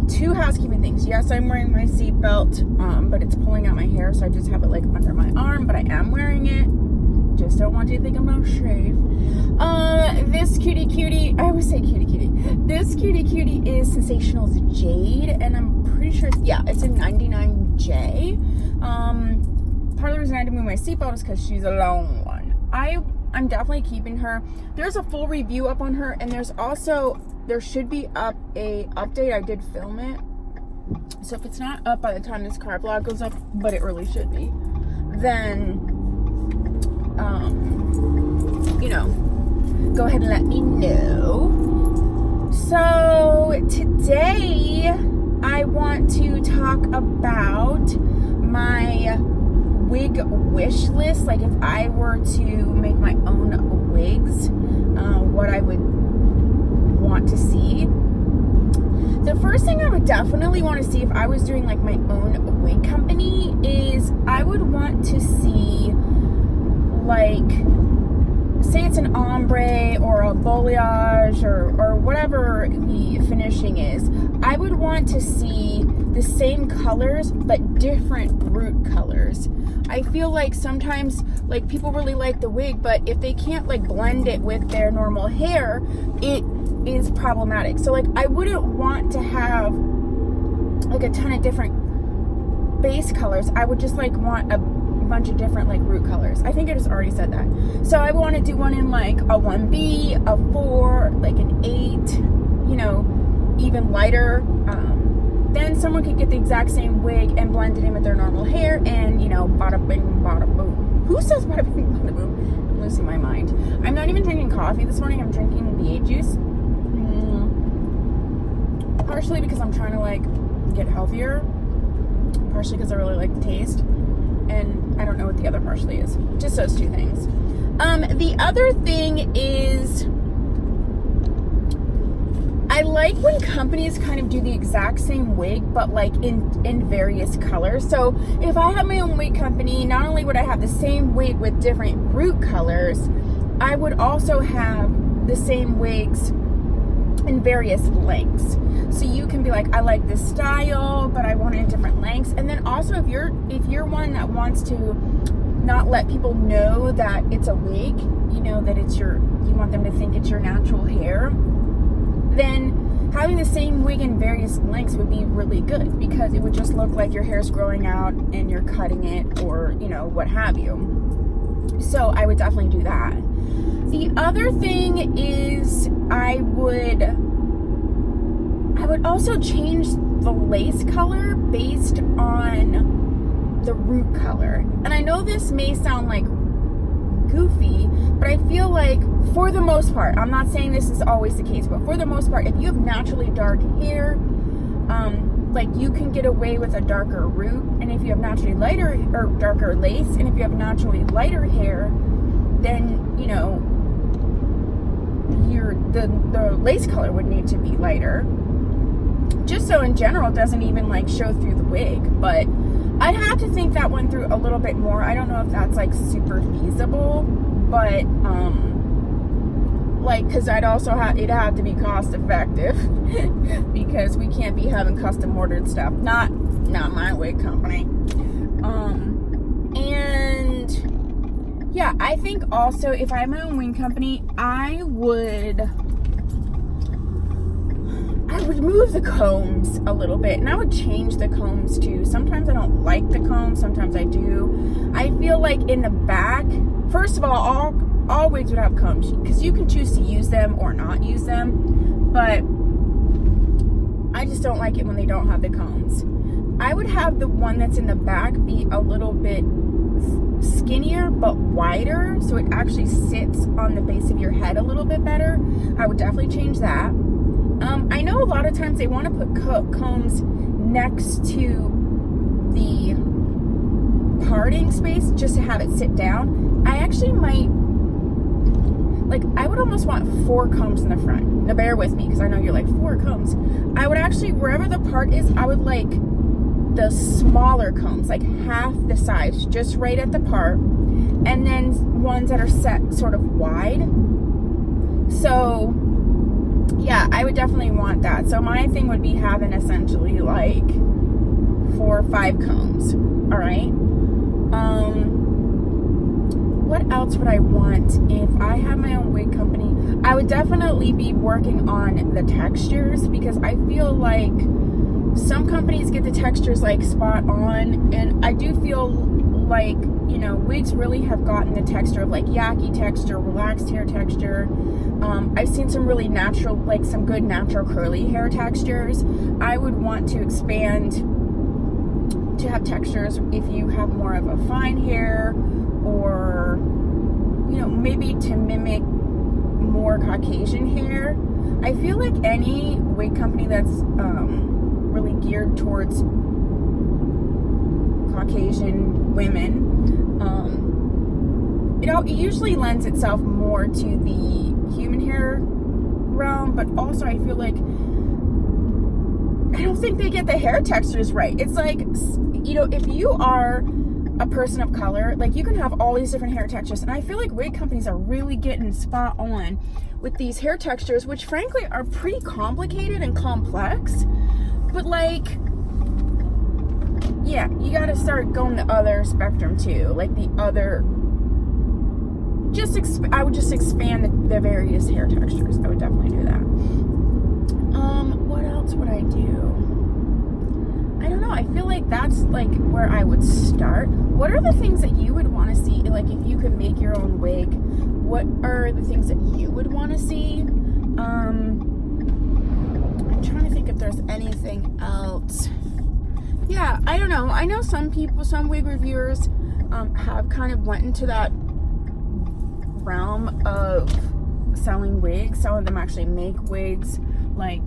two housekeeping things. Yes, I'm wearing my seatbelt, but it's pulling out my hair, so I just have it like under my arm, but I am wearing it. Just don't want you to think I'm not shave. This cutie, I always say cutie. This cutie is Sensational's Jade, and I'm pretty sure, it's a 99J. Part of the reason I had to move my seatbelt is because she's a long one. I'm definitely keeping her. There's a full review up on her, and there should be up a update. I did film it, so if it's not up by the time this car vlog goes up, but it really should be, then go ahead and let me know. So today I want to talk about my wig wish list. Like if I were to make my own wigs, what I would want to see. The first thing I would definitely want to see if I was doing like my own wig company is I would want to see, like, say it's an ombre or a balayage or whatever the finishing is. I would want to see the same colors but different root colors. I feel like sometimes like people really like the wig, but if they can't like blend it with their normal hair, it is problematic. So like I wouldn't want to have like a ton of different base colors. I would just like want a bunch of different like root colors. I think I just already said that. So I want to do one in like a 1B, a 4, like an 8, even lighter. Then someone could get the exact same wig and blend it in with their normal hair, and bada bing, bada boom. Who says bada bing, bada boom? I'm losing my mind. I'm not even drinking coffee this morning. I'm drinking V8 juice. Partially because I'm trying to like get healthier. Partially because I really like the taste. And I don't know what the other partially is. Just those two things. The other thing is, I like when companies kind of do the exact same wig, but like in various colors. So if I have my own wig company, not only would I have the same wig with different root colors, I would also have the same wigs in various lengths. So you can be like, I like this style, but I want it in different lengths. And then also if you're one that wants to not let people know that it's a wig, that it's you want them to think it's your natural hair, then having the same wig in various lengths would be really good, because it would just look like your hair's growing out and you're cutting it, or what have you. So I would definitely do that. The other thing is I would also change the lace color based on the root color. And I know this may sound like goofy, but I feel like for the most part, I'm not saying this is always the case, but for the most part, if you have naturally dark hair, like you can get away with a darker root. And if you have naturally lighter or darker lace, and if you have naturally lighter hair, then the lace color would need to be lighter, just so in general it doesn't even like show through the wig. But I'd have to think that one through a little bit more. I don't know if that's like super feasible, but because I'd also it'd have to be cost effective because we can't be having custom ordered stuff. Not my wig company. And yeah, I think also if I had my own wig company, I would move the combs a little bit, and I would change the combs too. Sometimes I don't like the combs, sometimes I do. I feel like in the back, first of all wigs would have combs, because you can choose to use them or not use them, but I just don't like it when they don't have the combs. I would have the one that's in the back be a little bit skinnier but wider, so it actually sits on the base of your head a little bit better. I would definitely change that. I know a lot of times they want to put combs next to the parting space just to have it sit down. I actually might, I would almost want 4 combs in the front. Now bear with me, because I know you're like, 4 combs. I would actually, wherever the part is, I would like the smaller combs, like half the size, just right at the part, and then ones that are set sort of wide. So yeah, I would definitely want that. So my thing would be having essentially like 4 or 5 combs. All right. What else would I want if I had my own wig company? I would definitely be working on the textures, because I feel like some companies get the textures like spot on, and I do feel like, you know, wigs really have gotten the texture of like yaki texture, relaxed hair texture. I've seen some really natural, like some good natural curly hair textures. I would want to expand to have textures if you have more of a fine hair, or, you know, maybe to mimic more Caucasian hair. I feel like any wig company that's really geared towards Caucasian women, it usually lends itself more to the human hair realm, but also I feel like I don't think they get the hair textures right. It's like, you know, if you are a person of color, like, you can have all these different hair textures, and I feel like wig companies are really getting spot on with these hair textures, which frankly are pretty complicated and complex, but like, yeah, you got to start going the other spectrum too, like the other, I would just expand the various hair textures. I would definitely do that. What else would I do? I don't know. I feel like that's like where I would start. What are the things that you would want to see? Like, if you could make your own wig, what are the things that you would want to see? I'm trying to think if there's anything else. Yeah, I don't know. I know some people, some wig reviewers have kind of went into that realm of selling wigs. Some of them actually make wigs, like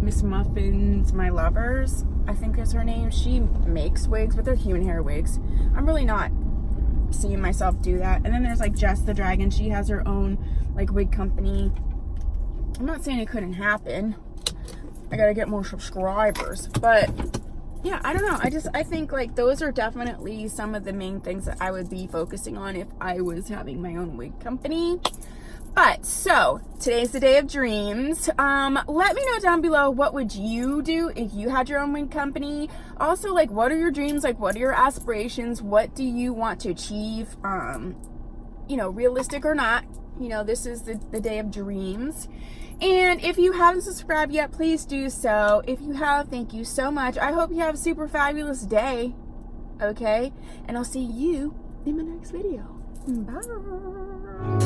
Miss Muffins, My Lovers, I think is her name. She makes wigs, but they're human hair wigs. I'm really not seeing myself do that. And then there's like Jess the Dragon. She has her own like wig company. I'm not saying it couldn't happen. I gotta get more subscribers, but yeah, I don't know. I think like those are definitely some of the main things that I would be focusing on if I was having my own wig company. But so today's the day of dreams. Let me know down below, what would you do if you had your own wig company? Also, like, what are your dreams? Like, what are your aspirations? What do you want to achieve? You know, realistic or not, you know, this is the day of dreams. And if you haven't subscribed yet, please do so. If you have, thank you so much. I hope you have a super fabulous day. Okay? And I'll see you in my next video. Bye.